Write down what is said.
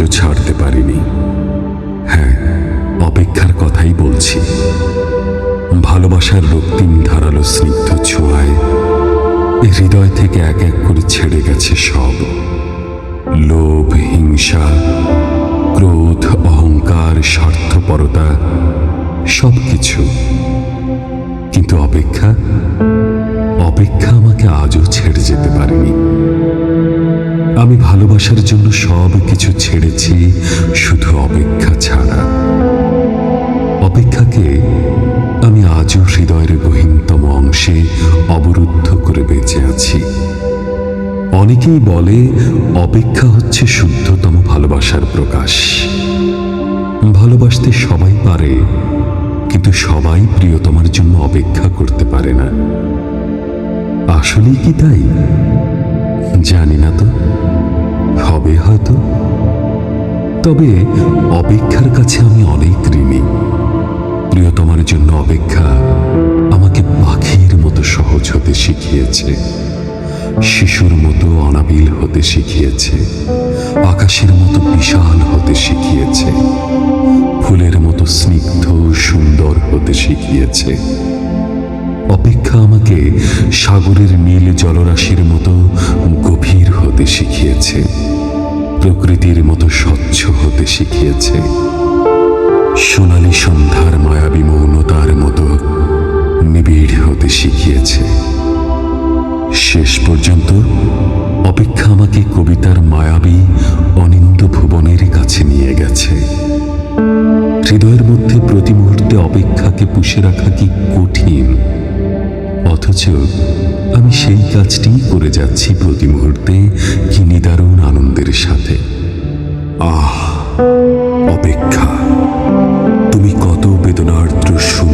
আজও ছাড়তে পারিনি। হ্যাঁ, অপেক্ষার কথাই বলছি। ভালোবাসার রক্তিম ধারালো স্নিগ্ধ ছোঁয়ায় হৃদয় থেকে এক এক করে ছেড়ে গেছে সব লোভ, হিংসা, ক্রোধ, অহংকার, স্বার্থপরতা, সবকিছু। কিন্তু অপেক্ষা আমাকে আজও ছেড়ে যেতে পারেনি। আমি ভালোবাসার জন্য সব কিছু ছেড়েছি, শুধু অপেক্ষা ছাড়া। অপেক্ষাকে আমি আজও হৃদয়ের গহীনতম অংশে অবরুদ্ধ করে বেঁচে আছি। অনেকেই বলে অপেক্ষা হচ্ছে শুদ্ধতম ভালোবাসার প্রকাশ। ভালোবাসতে সবাই পারে, কিন্তু সবাই প্রিয়তমার জন্য অপেক্ষা করতে পারে না। আসলেই কি তাই? জানি না তো, হবে হয়তো। তবে অপেক্ষার কাছে আমি অনেক ঋণী। প্রিয়তমার জন্য অপেক্ষা আমাকে পাখির মতো সহজ হতে শিখিয়েছে, শিশুর মতো অনাবিল হতে শিখিয়েছে, আকাশের মতো বিশাল হতে শিখিয়েছে, ফুলের মতো স্নিগ্ধ সুন্দর হতে শিখিয়েছে। অপেক্ষা আমাকে সাগরের নীল জলরাশির মতো গভীর হতে শিখিয়েছে, প্রকৃতির মতো স্বচ্ছ হতে শিখিয়েছে, সোনালী সন্ধ্যার মায়াবী মৌনতার মতো নিবিড় হতে শিখিয়েছে। শেষ পর্যন্ত অপেক্ষা আমাকে কবিতার মায়াবী অনিন্দ ভুবনের কাছে নিয়ে গেছে। হৃদয়ের মধ্যে প্রতি মুহূর্তে অপেক্ষাকে পুষে রাখা কি কঠিন, অথচ আমি সেই কাজটিই করে যাচ্ছি প্রতি মুহূর্তে, কি নিদারুণ আনন্দের সাথে। আহ, অপেক্ষা, তুমি কত বেদনার্দ্র সুর